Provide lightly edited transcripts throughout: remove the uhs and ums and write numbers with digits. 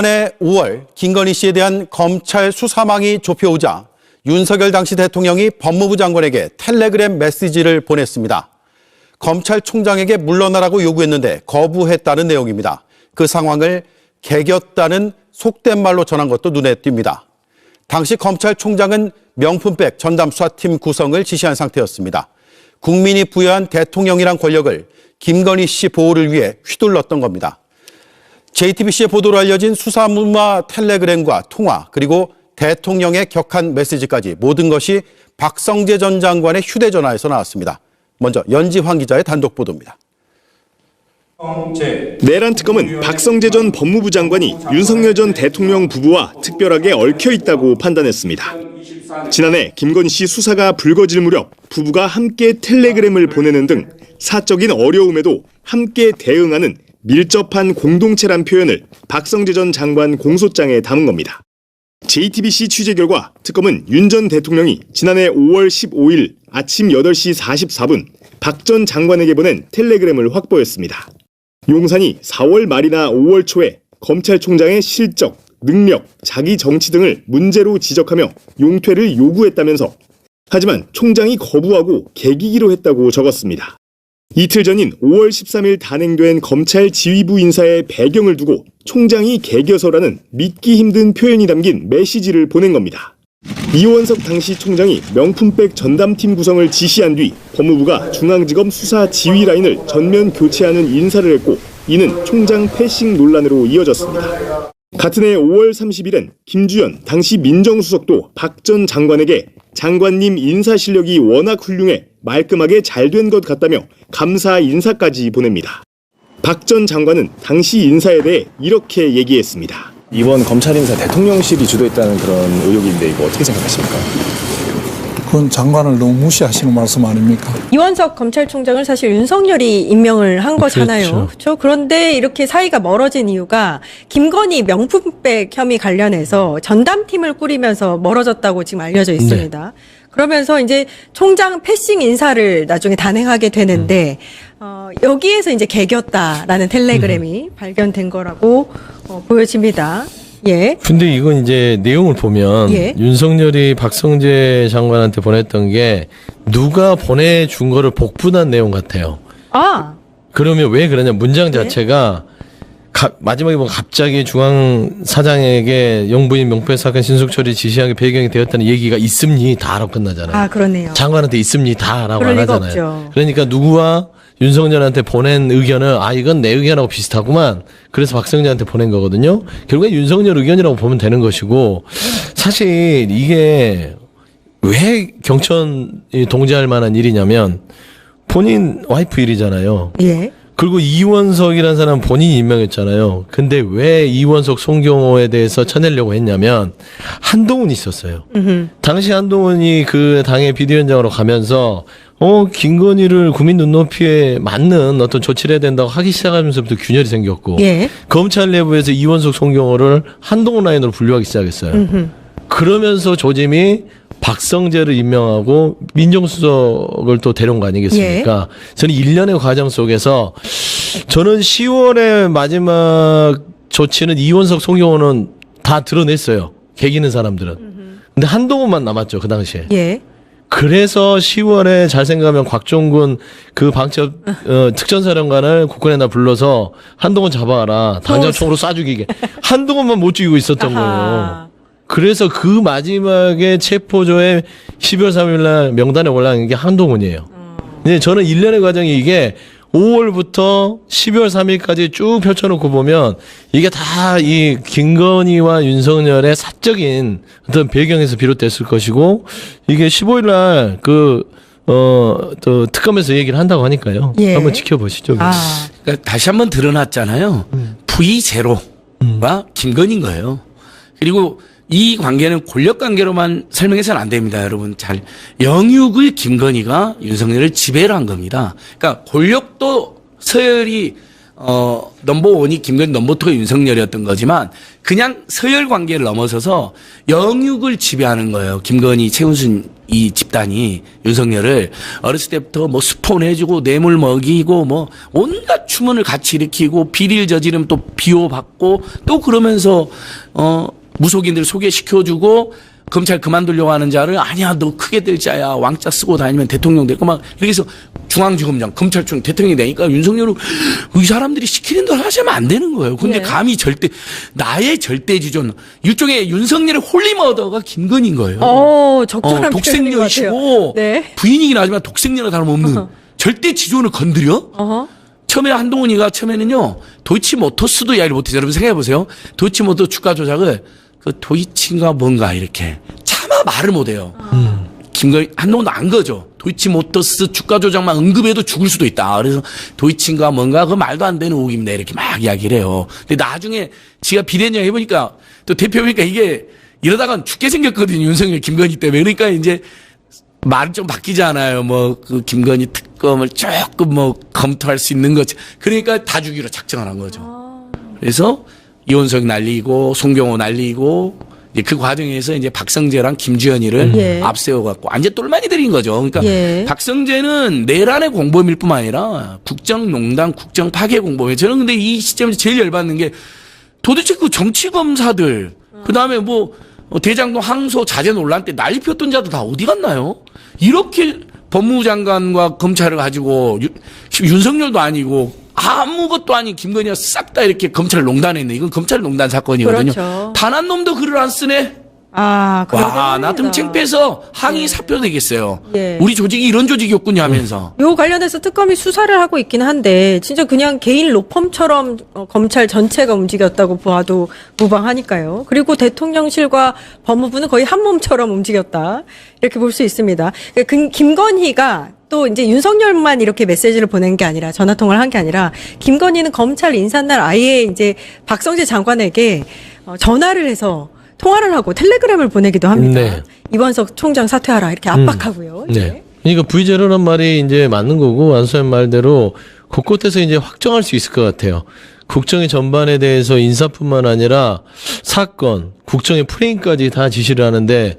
지난해 5월 김건희 씨에 대한 검찰 수사망이 좁혀오자 윤석열 당시 대통령이 법무부 장관에게 텔레그램 메시지를 보냈습니다. 검찰총장에게 물러나라고 요구했는데 거부했다는 내용입니다. 그 상황을 개겼다는 속된 말로 전한 것도 눈에 띕니다. 당시 검찰총장은 명품백 전담수사팀 구성을 지시한 상태였습니다. 국민이 부여한 대통령이란 권력을 김건희 씨 보호를 위해 휘둘렀던 겁니다. JTBC의 보도로 알려진 수사문화 텔레그램과 통화, 그리고 대통령의 격한 메시지까지 모든 것이 박성재 전 장관의 휴대전화에서 나왔습니다. 먼저 연지환 기자의 단독 보도입니다. 내란 특검은 박성재 전 법무부 장관이 윤석열 전 대통령 부부와 특별하게 얽혀 있다고 판단했습니다. 지난해 김건희 씨 수사가 불거질 무렵 부부가 함께 텔레그램을 보내는 등 사적인 어려움에도 함께 대응하는 밀접한 공동체란 표현을 박성재 전 장관 공소장에 담은 겁니다. JTBC 취재 결과 특검은 윤 전 대통령이 지난해 5월 15일 아침 8시 44분 박 전 장관에게 보낸 텔레그램을 확보했습니다. 용산이 4월 말이나 5월 초에 검찰총장의 실적, 능력, 자기 정치 등을 문제로 지적하며 용퇴를 요구했다면서 하지만 총장이 거부하고 개기기로 했다고 적었습니다. 이틀 전인 5월 13일 단행된 검찰 지휘부 인사의 배경을 두고 총장이 개겨서라는 믿기 힘든 표현이 담긴 메시지를 보낸 겁니다. 이원석 당시 총장이 명품백 전담팀 구성을 지시한 뒤 법무부가 중앙지검 수사 지휘 라인을 전면 교체하는 인사를 했고 이는 총장 패싱 논란으로 이어졌습니다. 같은 해 5월 30일엔 김주연 당시 민정수석도 박 전 장관에게 장관님 인사 실력이 워낙 훌륭해 말끔하게 잘 된 것 같다며 감사 인사까지 보냅니다. 박 전 장관은 당시 인사에 대해 이렇게 얘기했습니다. 이번 검찰 인사 대통령실이 주도했다는 그런 의혹인데 이거 어떻게 생각하십니까? 그건 장관을 너무 무시하시는 말씀 아닙니까? 이원석 검찰총장을 사실 윤석열이 임명을 한 거잖아요. 그렇죠. 그런데 이렇게 사이가 멀어진 이유가 김건희 명품백 혐의 관련해서 전담팀을 꾸리면서 멀어졌다고 지금 알려져 있습니다. 네. 그러면서 이제 총장 패싱 인사를 나중에 단행하게 되는데 여기에서 이제 개겼다라는 텔레그램이 발견된 거라고 보여집니다. 예. 근데 이건 이제 내용을 보면 예. 윤석열이 박성재 장관한테 보냈던 게 누가 보내준 거를 복분한 내용 같아요. 아. 그러면 왜 그러냐. 문장 자체가 마지막에 보면 갑자기 중앙사장에게 영부인 명패 사건 신속 처리 지시하게 배경이 되었다는 얘기가 있음니 다라고 끝나잖아요. 아, 그러네요. 장관한테 있음니 다라고 안 리가 하잖아요. 없죠. 그러니까 누구와 윤석열한테 보낸 의견은 이건 내 의견하고 비슷하구만. 그래서 박성재한테 보낸 거거든요. 결국엔 윤석열 의견이라고 보면 되는 것이고 사실 이게 왜 경천이 동재할 만한 일이냐면 본인 와이프 일이잖아요. 예. 그리고 이원석이라는 사람은 본인이 임명했잖아요. 근데 왜 이원석 송경호에 대해서 쳐내려고 했냐면 한동훈이 있었어요. 당시 한동훈이 그 당의 비대위원장으로 가면서 김건희를 국민 눈높이에 맞는 어떤 조치를 해야 된다고 하기 시작하면서부터 균열이 생겼고 예. 검찰 내부에서 이원석 송경호를 한동훈 라인으로 분류하기 시작했어요. 그러면서 조짐이 박성재를 임명하고 민정수석을 또 데려온 거 아니겠습니까? 예. 저는 1년의 과정 속에서 저는 10월의 마지막 조치는 이원석 송경호는 다 드러냈어요. 개기는 사람들은. 근데 한동훈만 남았죠. 그 당시에. 예. 그래서 10월에 잘 생각하면 곽종군 그 방첩 특전사령관을 국군에다 불러서 한동훈 잡아와라. 당장 총으로 쏴 죽이게. 한동훈만 못 죽이고 있었던 거예요. 그래서 그 마지막에 체포조에 12월 3일 날 명단에 올라간 게 한동훈이에요. 근데 저는 1년의 과정이 이게 5월부터 12월 3일까지 쭉 펼쳐놓고 보면 이게 다 이 김건희와 윤석열의 사적인 어떤 배경에서 비롯됐을 것이고 이게 15일 날 또 특검에서 얘기를 한다고 하니까요. 예. 한번 지켜보시죠. 그러니까 다시 한번 드러났잖아요. V0가 김건희인 거예요. 그리고 이 관계는 권력 관계로만 설명해서는 안 됩니다, 여러분. 영육의 김건희가 윤석열을 지배를 한 겁니다. 그러니까 권력도 서열이 넘버1이 김건희, 넘버2가 윤석열이었던 거지만 그냥 서열 관계를 넘어서서 영육을 지배하는 거예요. 김건희, 최은순 이 집단이 윤석열을 어렸을 때부터 뭐 스폰 해주고 뇌물 먹이고 뭐 온갖 추문을 같이 일으키고 비리를 저지르면 또 비호받고 또 그러면서 무속인들 소개시켜주고 검찰 그만두려고 하는 자를 아니야 너 크게 될 자야 왕자 쓰고 다니면 대통령 될 거 막 이렇게 해서 중앙지검장 검찰총 대통령이 되니까 윤석열은 이 사람들이 시키는 대로 하시면 안 되는 거예요. 근데 네. 감히 나의 절대 지존 일종의 윤석열의 홀리머더가 김건희인 거예요. 적절한 표현인 것 같아요. 독생녀이시고 네. 부인이긴 하지만 독생녀나 다름없는 절대 지존을 건드려? 처음에 한동훈이가 처음에는요 도이치모터스도 이야기를 못해요. 여러분 생각해 보세요. 도이치모터 주가 조작을 그 도이치인가 뭔가 이렇게 차마 말을 못해요. 김건희 한동훈도 안 거죠. 도이치모터스 주가 조작만 언급해도 죽을 수도 있다. 그래서 도이치인가 뭔가 그 말도 안 되는 의혹입니다. 이렇게 막 이야기를 해요. 근데 나중에 지가 비대위원 해보니까 또 대표 보니까 이게 이러다간 죽게 생겼거든요. 윤석열 김건희 때문에. 그러니까 이제 말이 좀 바뀌잖아요. 뭐 그 김건희 특검을 조금 뭐 검토할 수 있는 거지. 그러니까 다 주기로 작정을 한 거죠. 그래서 이원석 날리고 송경호 날리고 이제 그 과정에서 이제 박성재랑 김주현이를 예. 앞세워갖고 완전 똘마니 들인 거죠. 그러니까 예. 박성재는 내란의 공범일 뿐만 아니라 국정농단, 국정파괴 공범이에요. 저는 근데 이 시점에서 제일 열받는 게 도대체 그 정치검사들 그다음에 뭐 대장동 항소 자재 논란 때 난리 피웠던 자들 다 어디 갔나요? 이렇게 법무부 장관과 검찰을 가지고 윤석열도 아니고 아무것도 아닌 김건희가 싹 다 이렇게 검찰을 농단했네. 이건 검찰 농단 사건이거든요. 그렇죠. 단 한 놈도 글을 안 쓰네. 아, 와, 나 좀 창피해서 항의 예. 사표 되겠어요. 예. 우리 조직이 이런 조직이었군요 하면서. 요 관련해서 특검이 수사를 하고 있긴 한데 진짜 그냥 개인 로펌처럼 검찰 전체가 움직였다고 봐도 무방하니까요. 그리고 대통령실과 법무부는 거의 한 몸처럼 움직였다. 이렇게 볼 수 있습니다. 김건희가 또 이제 윤석열만 이렇게 메시지를 보낸 게 아니라 전화 통화를 한 게 아니라 김건희는 검찰 인사날 아예 이제 박성재 장관에게 전화를 해서 통화를 하고 텔레그램을 보내기도 합니다. 네. 이원석 총장 사퇴하라 이렇게 압박하고요. 이제. 네. 그러니까 V0란 말이 이제 맞는 거고 안수현 말대로 곳곳에서 이제 확정할 수 있을 것 같아요. 국정의 전반에 대해서 인사뿐만 아니라 사건, 국정의 프레임까지 다 지시를 하는데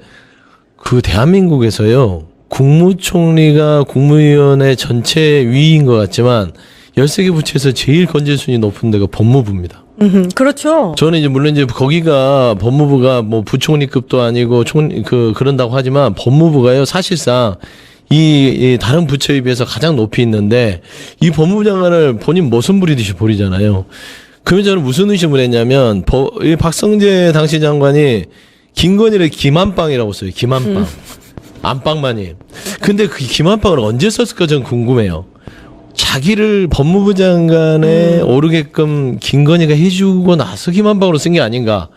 그 대한민국에서요. 국무총리가 국무위원회 전체 위인 것 같지만 13개 부처에서 제일 건질순위 높은 데가 법무부입니다. 그렇죠. 저는 이제 물론 이제 거기가 법무부가 뭐 부총리급도 아니고 그런다고 하지만 법무부가요 사실상 이 다른 부처에 비해서 가장 높이 있는데 이 법무부 장관을 본인 모순 부리듯이 버리잖아요. 그러면 저는 무슨 의심을 했냐면 이 박성재 당시 장관이 김건희를 김한빵이라고 써요. 김한빵. 안빵마님. 근데 그 김한빵을 언제 썼을까 저는 궁금해요. 자기를 법무부 장관에 오르게끔 김건희가 해주고 나서 김한빵으로 쓴 게 아닌가.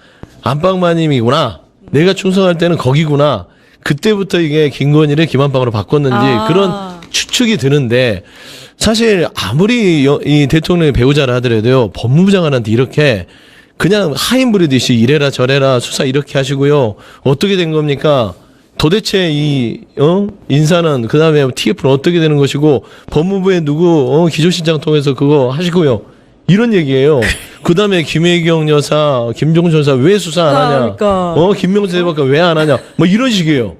안빵마님이구나. 내가 충성할 때는 거기구나. 그때부터 이게 김건희를 김한빵으로 바꿨는지 그런 추측이 드는데 사실 아무리 이 대통령의 배우자를 하더라도요. 법무부 장관한테 이렇게 그냥 하인 부리듯이 이래라 저래라 수사 이렇게 하시고요. 어떻게 된 겁니까? 도대체 인사는 그다음에 TF는 어떻게 되는 것이고 법무부에 누구 기조실장 통해서 그거 하시고요. 이런 얘기예요. 그다음에 김혜경 여사, 김종선 여사 왜 수사 안 하냐? 그러니까. 김명수 대법관 왜 안 하냐? 뭐 이런 식이에요.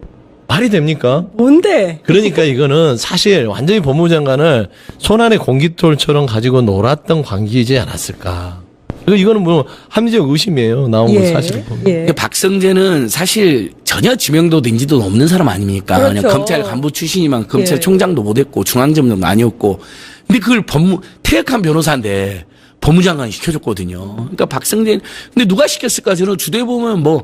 말이 됩니까? 뭔데? 그러니까 이거는 사실 완전히 법무부 장관을 손안에 공깃돌처럼 가지고 놀았던 관계이지 않았을까. 이거는 뭐 합리적 의심이에요. 나온 거 사실을 보면. 예. 박성재는 사실 전혀 지명도도 인지도 없는 사람 아닙니까? 그렇죠. 그냥 검찰 간부 출신이만 검찰 예. 총장도 못했고 중앙지검장도 아니었고. 근데 그걸 퇴역한 변호사인데 법무장관이 시켜줬거든요. 그러니까 박성재 근데 누가 시켰을까? 저는 주도해 보면 뭐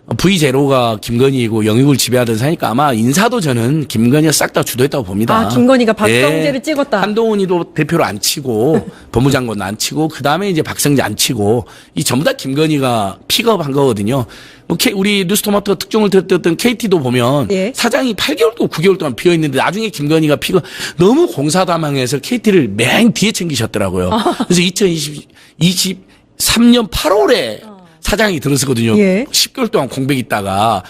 V0가 김건희이고 영육을 지배하던 사니까 아마 인사도 저는 김건희가 싹 다 주도했다고 봅니다. 아, 김건희가 박성재를 찍었다. 한동훈이도 대표로 안 치고 법무장관도 안 치고 그다음에 이제 박성재 안 치고 이 전부 다 김건희가 픽업한 거거든요. 뭐 우리 뉴스토마토 특종을 들었던 KT도 보면 예. 사장이 사장이 8개월 동안 9개월 동안 비어 있는데 나중에 김건희가 픽업 너무 공사다망해서 KT를 맨 뒤에 챙기셨더라고요. 그래서 2023년 8월에 사장이 들었었거든요. 예. 10개월 동안 공백 있다가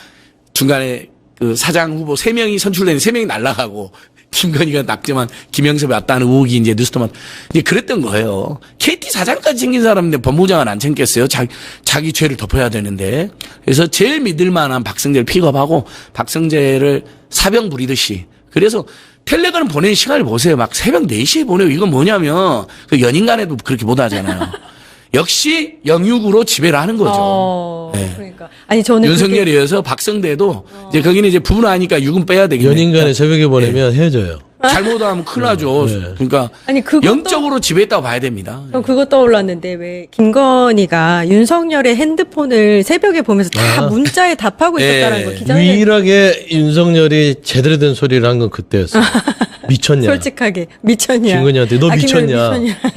중간에 그 사장 후보 3명이 선출되는 3명이 날아가고 김건희가 낙제만 김영섭이 왔다는 의혹이 이제 뉴스토만 이제 그랬던 거예요. KT 사장까지 챙긴 사람인데 법무부장은 안 챙겼어요. 자기 죄를 덮어야 되는데. 그래서 제일 믿을 만한 박성재를 픽업하고 박성재를 사병 부리듯이. 그래서 텔레그램 보내는 시간을 보세요. 막 새벽 4시에 보내고 이건 뭐냐면 그 연인 간에도 그렇게 못 하잖아요. 역시 영육으로 지배를 하는 거죠. 네. 그러니까 아니 저는 윤석열이어서 박성대도 이제 거기는 이제 부부는 아니까 육은 빼야 되겠네. 연인 간에 새벽에 보내면 헤어져요. 잘못하면 큰일 나죠. 네. 그러니까 아니, 그것도- 영적으로 지배했다고 봐야 됩니다. 그거 떠올랐는데 왜 김건희가 윤석열의 핸드폰을 새벽에 보면서 다 문자에 답하고 있었다는 거 기자회견 유일하게 윤석열이 제대로 된 소리를 한 건 그때였어. 미쳤냐. 솔직하게 미쳤냐. 김건희한테 너 미쳤냐.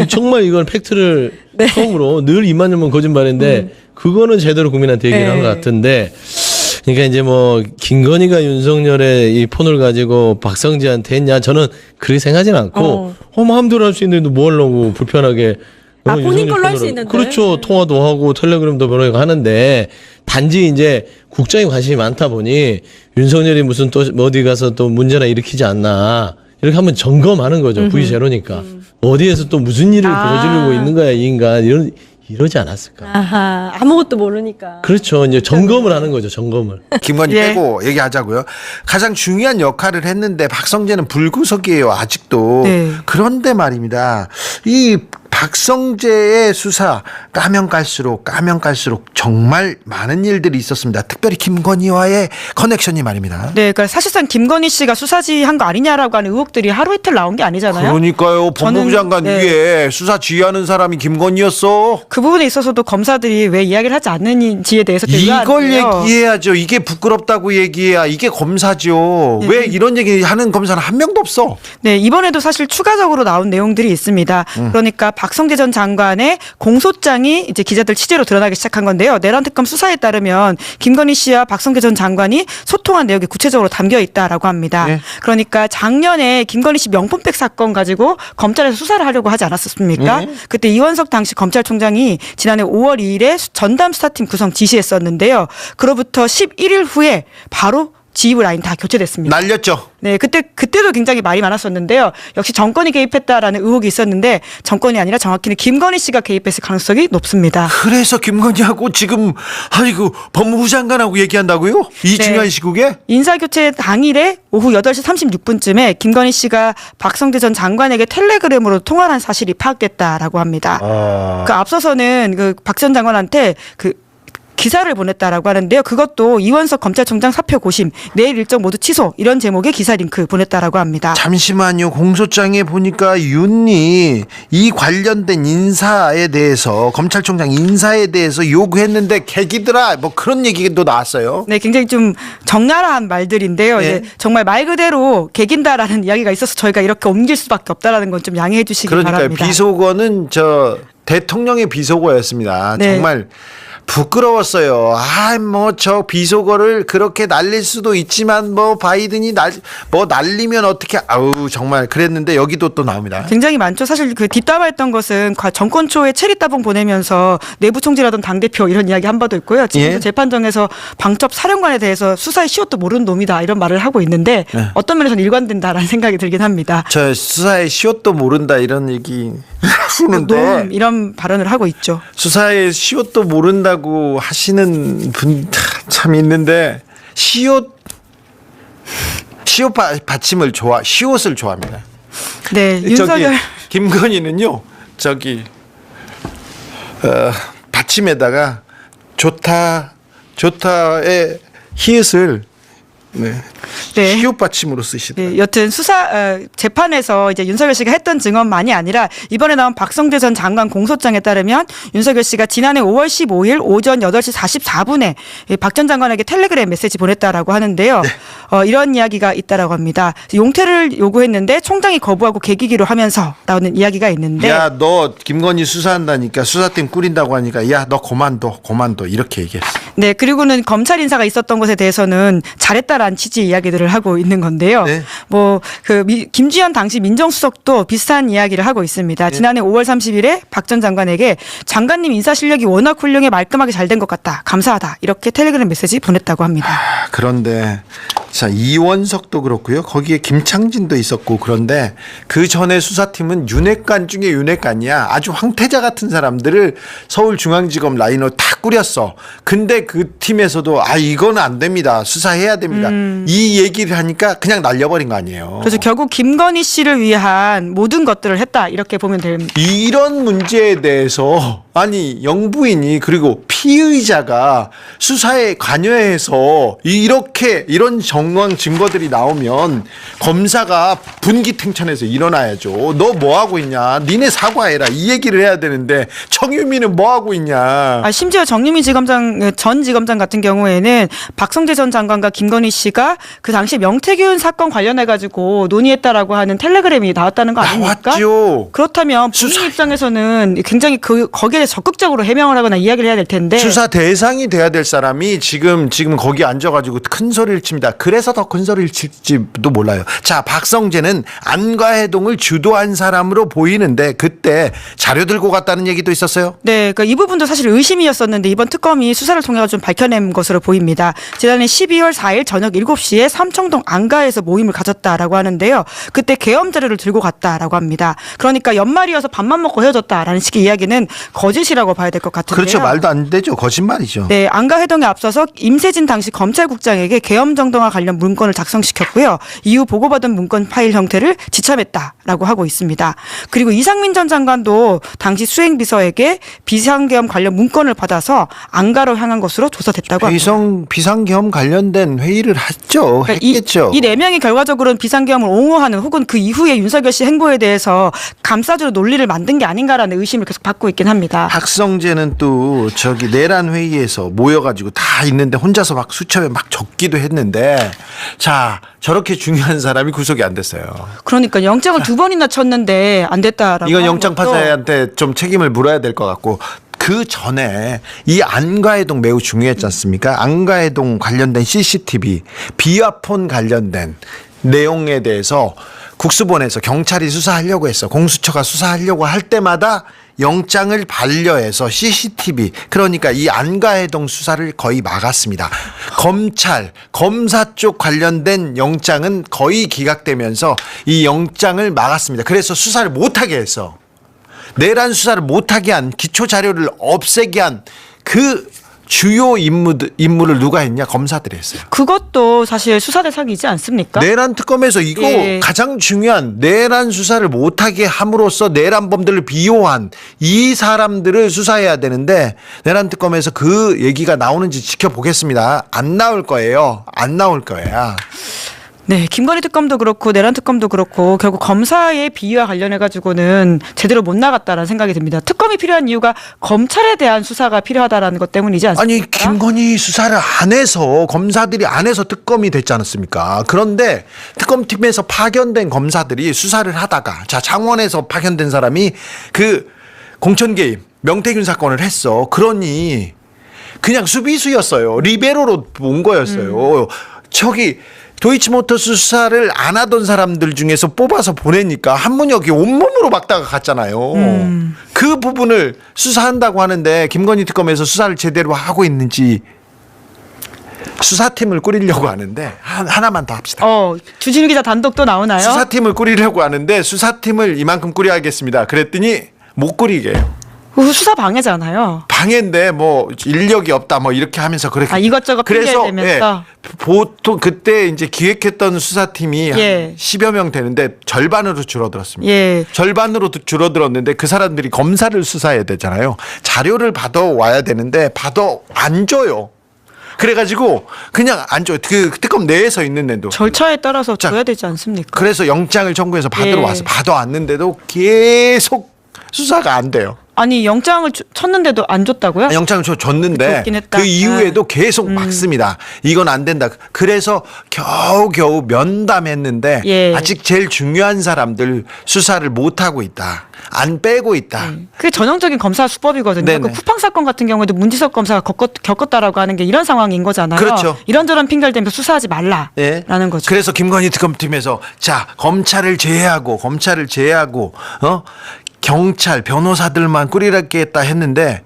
정말 이건 팩트를 네. 처음으로 늘 입만 열면 거짓말인데 그거는 제대로 국민한테 얘기를 한 것 같은데 그러니까 이제 뭐 김건희가 윤석열의 이 폰을 가지고 박성재한테 했냐 저는 그렇게 생각하진 않고 마음대로 할 수 있는데 뭐 하려고 불편하게 본인 윤석열 걸로 할 수 폰으로. 있는데. 그렇죠. 통화도 하고 텔레그램도 보내고 하는데 단지 이제 국정에 관심이 많다 보니 윤석열이 무슨 또 어디 가서 또 문제나 일으키지 않나 이렇게 한번 점검하는 거죠. V0니까. 어디에서 또 무슨 일을 저지르고 있는 거야 이 인간 이러지 않았을까. 아하 아무것도 모르니까. 그렇죠. 이제 점검을 하는 거죠. 점검을. 김건희 빼고 얘기하자고요. 가장 중요한 역할을 했는데 박성재는 불구속이에요. 아직도. 네. 그런데 말입니다. 이 박성재의 수사 까면 깔수록 정말 많은 일들이 있었습니다. 특별히 김건희와의 커넥션이 말입니다. 네, 그러니까 사실상 김건희 씨가 수사지 한 거 아니냐라고 하는 의혹들이 하루 이틀 나온 게 아니잖아요. 그러니까요. 법무부 저는- 장관 네. 위에 수사 지휘하는 사람이 김건희였어. 그 부분에 있어서도 검사들이 왜 이야기를 하지 않는지에 대해서 이걸 얘기해야죠. 이게 부끄럽다고 얘기해야 이게 검사죠. 왜 이런 얘기 하는 검사는 한 명도 없어. 네, 이번에도 사실 추가적으로 나온 내용들이 있습니다. 그러니까 박성재 전 장관의 공소장이 이제 기자들 취재로 드러나기 시작한 건데요. 내란 특검 수사에 따르면 김건희 씨와 박성재 전 장관이 소통한 내용이 구체적으로 담겨 있다라고 합니다. 네. 그러니까 작년에 김건희 씨 명품백 사건 가지고 검찰에서 수사를 하려고 하지 않았었습니까? 그때 이원석 당시 검찰총장이 지난해 5월 2일에 전담 수사팀 구성 지시했었는데요. 그로부터 11일 후에 바로 지휘부 라인 다 교체됐습니다. 날렸죠. 네, 그때도 굉장히 말이 많았었는데요. 역시 정권이 개입했다라는 의혹이 있었는데 정권이 아니라 정확히는 김건희 씨가 개입했을 가능성이 높습니다. 그래서 김건희하고 지금 아이고 법무부 장관하고 얘기한다고요? 이 네. 중요한 시국에? 인사교체 당일에 오후 8시 36분쯤에 김건희 씨가 박성재 전 장관에게 텔레그램으로 통화를 한 사실이 파악됐다라고 합니다. 그 앞서서는 그 박 전 장관한테 그 기사를 보냈다라고 하는데요. 그것도 이원석 검찰총장 사표 고심, 내일 일정 모두 취소 이런 제목의 기사 링크 보냈다라고 합니다. 잠시만요. 공소장에 보니까 윤이 이 관련된 인사에 대해서 검찰총장 인사에 대해서 요구했는데 개기더라 뭐 그런 얘기도 나왔어요. 네, 굉장히 좀 적나라한 말들인데요. 네. 이제 정말 말 그대로 개긴다라는 이야기가 있어서 저희가 이렇게 옮길 수밖에 없다라는 건 좀 양해해 주시기 그러니까 바랍니다. 비속어는 저 대통령의 비속어였습니다. 네. 정말 부끄러웠어요. 뭐 저 비속어를 그렇게 날릴 수도 있지만 뭐 바이든이 날리면 어떻게 정말 그랬는데 여기도 또 나옵니다. 굉장히 많죠. 사실 그 뒷담화했던 것은 정권 초에 체리 따봉 보내면서 내부 총질하던 당대표 이런 이야기 한 바도 있고요. 지금도 예. 재판정에서 방첩 사령관에 대해서 수사의 시옷도 모르는 놈이다 이런 말을 하고 있는데 어떤 면에서는 일관된다라는 생각이 들긴 합니다. 저 수사의 시옷도 모른다 이런 얘기 하시는데 놈 이런 발언을 하고 있죠. 수사의 시옷도 모른다고 하시는 분 참 있는데 시옷 받침을 시옷을 좋아합니다. 네, 저기 윤석열 김건희는요. 받침에다가 좋다의 히읗을 네. 시옷 받침으로 쓰시더라고요. 네, 여튼 재판에서 이제 윤석열 씨가 했던 증언만이 아니라 이번에 나온 박성재 전 장관 공소장에 따르면 윤석열 씨가 지난해 5월 15일 오전 8시 44분에 박 전 장관에게 텔레그램 메시지 보냈다라고 하는데요. 네. 이런 이야기가 있다라고 합니다. 용태를 요구했는데 총장이 거부하고 개기기로 하면서 나오는 이야기가 있는데 야, 너 김건희 수사한다니까 수사팀 꾸린다고 하니까 야, 너 그만둬 이렇게 얘기했어. 네, 그리고는 검찰 인사가 있었던 것에 대해서는 잘했다라는 취지의 이야기들을 하고 있는 건데요. 네. 김주현 당시 민정수석도 비슷한 이야기를 하고 있습니다. 지난해 5월 30일에 박 전 장관에게 장관님 인사 실력이 워낙 훌륭해 말끔하게 잘 된 것 같다. 감사하다. 이렇게 텔레그램 메시지 보냈다고 합니다. 그런데 자, 이원석도 그렇고요. 거기에 김창진도 있었고 그런데 그 전에 수사팀은 윤핵관 중에 윤핵관이야. 아주 황태자 같은 사람들을 서울중앙지검 라인으로 다 꾸렸어. 근데 그 팀에서도 이거는 안 됩니다. 수사해야 됩니다. 이 얘기를 하니까 그냥 날려버린 거 아니에요. 그래서 결국 김건희 씨를 위한 모든 것들을 했다 이렇게 보면 됩니다. 이런 문제에 대해서 영부인이 그리고 피의자가 수사에 관여해서 이런 정황 증거들이 나오면 검사가 분기탱천해서 일어나야죠. 너 뭐 하고 있냐? 니네 사과해라. 이 얘기를 해야 되는데 정유미는 뭐 하고 있냐? 심지어 정유미 전 지검장 같은 경우에는 박성재 전 장관과 김건희 씨가 그 당시 명태균 사건 관련해 가지고 논의했다라고 하는 텔레그램이 나왔다는 거 아닙니까? 나왔죠. 그렇다면 본인 입장에서는 굉장히 거기에 적극적으로 해명을 하거나 이야기를 해야 될 텐데 수사 대상이 돼야 될 사람이 지금 거기 앉아가지고 큰 소리를 칩니다. 그래서 더 큰 소리를 칠지도 몰라요. 자, 박성재는 안과해동을 주도한 사람으로 보이는데 그때 자료 들고 갔다는 얘기도 있었어요. 네, 그러니까 이 부분도 사실 의심이었었는데 이번 특검이 수사를 통해 좀 밝혀낸 것으로 보입니다. 지난해 12월 4일 저녁 7시에 삼청동 안가에서 모임을 가졌다라고 하는데요. 그때 계엄 자료를 들고 갔다라고 합니다. 그러니까 연말이어서 밥만 먹고 헤어졌다라는 식의 이야기는 거짓이라고 봐야 될 것 같은데요. 그렇죠. 말도 안 되죠. 거짓말이죠. 네, 안가 회동에 앞서서 임세진 당시 검찰국장에게 계엄 정당화 관련 문건을 작성시켰고요. 이후 보고받은 문건 파일 형태를 지참했다라고 하고 있습니다. 그리고 이상민 전 장관도 당시 수행비서에게 비상계엄 관련 문건을 받아서 안가로 향한 것으로 조사됐다고 합니다. 비상계엄 관련된 회의를 했죠. 그러니까 했겠죠. 이 4명이 결과적으로는 비상계엄을 옹호하는 혹은 그 이후에 윤석열 씨 행보에 대해서 감싸주는 논리를 만든 게 아닌가라는 의심을 계속 받고 있긴 합니다. 박성재는 또 내란 회의에서 모여가지고 다 있는데 혼자서 막 수첩에 막 적기도 했는데 자, 저렇게 중요한 사람이 구속이 안 됐어요. 그러니까 영장을 2번이나 쳤는데 안 됐다라고. 이건 영장 판사한테 좀 책임을 물어야 될 것 같고 그 전에 이 안과해동 매우 중요했지 않습니까? 안과해동 관련된 CCTV, 비화폰 관련된 내용에 대해서 국수본에서 경찰이 수사하려고 했어. 공수처가 수사하려고 할 때마다 영장을 반려해서 CCTV, 그러니까 이 안과해동 수사를 거의 막았습니다. 검사 쪽 관련된 영장은 거의 기각되면서 이 영장을 막았습니다. 그래서 수사를 못하게 했어. 내란 수사를 못하게 한, 기초 자료를 없애게 한 그 주요 임무를 누가 했냐? 검사들이 했어요. 그것도 사실 수사 대상이지 않습니까? 내란 특검에서 이거 가장 중요한 내란 수사를 못하게 함으로써 내란범들을 비호한 이 사람들을 수사해야 되는데 내란 특검에서 그 얘기가 나오는지 지켜보겠습니다. 안 나올 거예요. 안 나올 거야. 네, 김건희 특검도 그렇고 내란 특검도 그렇고 결국 검사의 비위와 관련해 가지고는 제대로 못 나갔다라는 생각이 듭니다. 특검이 필요한 이유가 검찰에 대한 수사가 필요하다라는 것 때문이지 않습니까? 아니, 김건희 수사를 안 해서 검사들이 안 해서 특검이 됐지 않았습니까? 그런데 특검팀에서 파견된 검사들이 수사를 하다가 자, 창원에서 파견된 사람이 그 공천 개입 명태균 사건을 했어. 그러니 그냥 수비수였어요. 리베로로 온 거였어요. 도이치모터스 수사를 안 하던 사람들 중에서 뽑아서 보내니까 한문혁이 온몸으로 막다가 갔잖아요. 그 부분을 수사한다고 하는데 김건희 특검에서 수사를 제대로 하고 있는지 수사팀을 꾸리려고 하는데 하나만 더 합시다. 주진우 기자 단독 또 나오나요? 수사팀을 꾸리려고 하는데 수사팀을 이만큼 꾸려야겠습니다. 그랬더니 못 꾸리게요. 수사 방해잖아요. 방해인데 뭐 인력이 없다 뭐 이렇게 하면서 그렇게 이것저것 핑계대면서 보통 그때 이제 기획했던 수사팀이 한 10여 명 되는데 절반으로 줄어들었습니다. 절반으로 줄어들었는데 그 사람들이 검사를 수사해야 되잖아요. 자료를 받아 와야 되는데 받아 안 줘요. 그래가지고 그냥 안 줘요. 그 특검 내에서 있는 애도 절차에 따라서 줘야 되지 않습니까? 그래서 영장을 청구해서 받으러 와서 받아 왔는데도 계속 수사가 안 돼요. 아니, 영장을 쳤는데도 안 줬다고요? 영장을 줬는데 그 이후에도 계속 막습니다. 이건 안 된다. 그래서 겨우겨우 면담했는데 아직 제일 중요한 사람들 수사를 못하고 있다. 안 빼고 있다. 그게 전형적인 검사 수법이거든요. 그 쿠팡 사건 같은 경우에도 문지석 검사가 겪었다라고 하는 게 이런 상황인 거잖아요. 그렇죠. 이런저런 핑계를 대면서 수사하지 말라라는 거죠. 그래서 김건희 특검팀에서 자, 검찰을 제외하고 경찰 변호사들만 꾸리겠다 했는데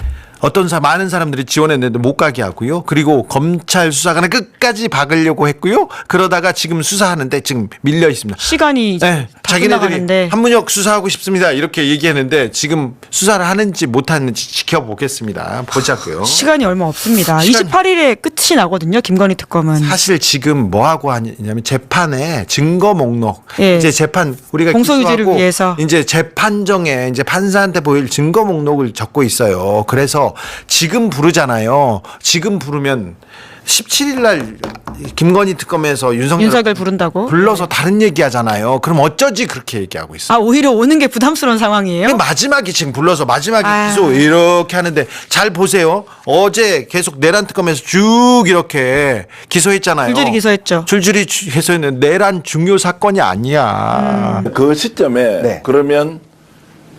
많은 사람들이 지원했는데 못 가게 하고요. 그리고 검찰 수사관을 끝까지 박으려고 했고요. 그러다가 지금 수사하는데 지금 밀려 있습니다. 시간이 네, 다 자기네들이 끝나가는데. 한문혁 수사하고 싶습니다. 이렇게 얘기했는데 지금 수사를 하는지 못하는지 지켜보겠습니다. 보자고요. 시간이 얼마 없습니다. 시간이- 28일에 끝이 나거든요. 김건희 특검은. 사실 지금 뭐 하고 하냐면 재판에 증거 목록 예. 이제 재판 우리가 공소유지를 기소하고 위해서. 이제 재판정에 이제 판사한테 보일 증거 목록을 적고 있어요. 그래서 지금 부르잖아요. 지금 부르면 17일 날 김건희 특검에서 윤석열 부른다고? 불러서 다른 얘기 하잖아요. 그럼 어쩌지 그렇게 얘기하고 있어요. 아, 오히려 오는 게 부담스러운 상황이에요? 근데 마지막에 지금 불러서 마지막에 아유. 기소 이렇게 하는데 잘 보세요. 어제 계속 내란 특검에서 쭉 이렇게 기소했잖아요. 줄줄이 기소했죠. 줄줄이 기소했는데 내란 중요 사건이 아니야. 그 시점에 네. 그러면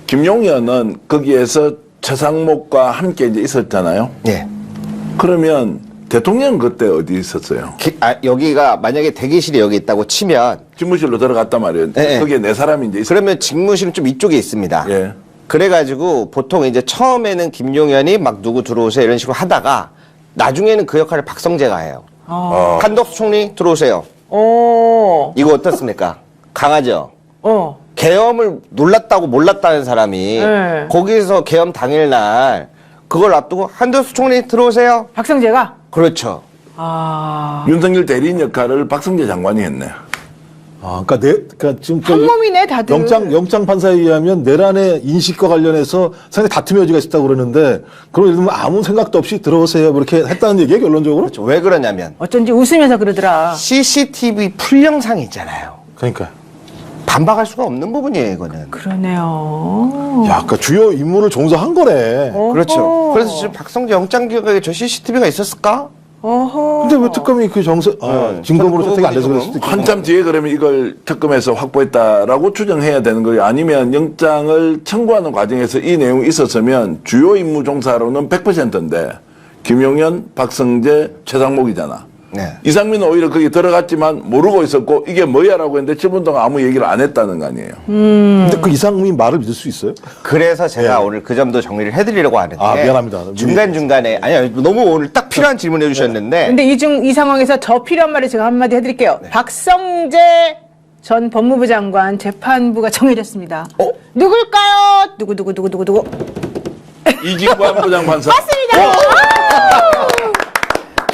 김용현은 거기에서 최상목과 함께 이제 있었잖아요. 예. 그러면 대통령 그때 어디 있었어요? 여기가 만약에 대기실이 여기 있다고 치면 집무실로 들어갔단 말이에요. 네. 거기에 네 사람이 이제 있어요. 그러면 직무실은 좀 이쪽에 있습니다. 예. 그래가지고 보통 이제 처음에는 김용현이 막 누구 들어오세요 이런 식으로 하다가 나중에는 그 역할을 박성재가 해요. 한덕수 총리 들어오세요. 이거 어떻습니까? 강하죠? 계엄을 놀랐다고 몰랐다는 사람이 거기서 계엄 당일날 그걸 앞두고 한덕수 총리 들어오세요. 박성재가? 그렇죠. 윤석열 대리인 역할을 박성재 장관이 했네. 그러니까 지금 한 몸이네, 다들. 영장 판사에 의하면 내란의 인식과 관련해서 상당히 다툼의 여지가 있었다고 그러는데 그럼 예를 들면 아무 생각도 없이 들어오세요 그렇게 했다는 얘기예요 결론적으로? 그렇죠. 왜 그러냐면 어쩐지 웃으면서 그러더라. CCTV 풀영상이 있잖아요. 그러니까. 반박할 수가 없는 부분이에요, 이거는. 그러네요. 야, 그러니까 주요 임무를 종사한 거네. 그렇죠. 그래서 지금 박성재 영장 기록에 저 CCTV가 있었을까? 근데 왜 특검이 그 증거물로 채택이 안 돼서 그럴 수도 있고. 한참 뒤에 그러면 이걸 특검에서 확보했다라고 추정해야 되는 거예요. 아니면 영장을 청구하는 과정에서 이 내용이 있었으면 주요 임무 종사로는 100%인데 김용현, 박성재, 최상목이잖아. 네. 이상민은 오히려 거기 들어갔지만 모르고 있었고 이게 뭐야라고 했는데 7분 동안 아무 얘기를 안 했다는 거 아니에요. 근데 그 이상민 말을 믿을 수 있어요? 그래서 제가 오늘 그 점도 정리를 해드리려고 하는데. 아, 미안합니다. 중간중간에, 아니요, 너무 오늘 딱 필요한 질문 해주셨는데. 근데 이 상황에서 더 필요한 말을 제가 한마디 해드릴게요. 박성재 전 법무부 장관 재판부가 정해졌습니다. 누굴까요? 누구. 이진관 부장판사.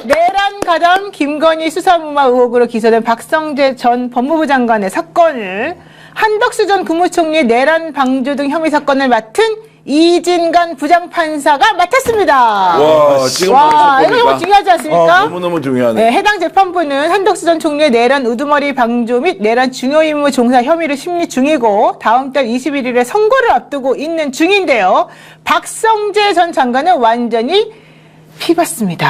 내란 가담 김건희 수사무마 의혹으로 기소된 박성재 전 법무부 장관의 사건을 한덕수 전 국무총리의 내란 방조 등 혐의 사건을 맡은 이진관 부장판사가 맡았습니다. 와, 지금 와, 이거 너무 중요하지 않습니까? 너무너무 중요하네. 네, 해당 재판부는 한덕수 전 총리의 내란 우두머리 방조 및 내란 중요 임무 종사 혐의를 심리 중이고 다음 달 21일에 선고를 앞두고 있는 중인데요. 박성재 전 장관은 완전히 피봤습니다.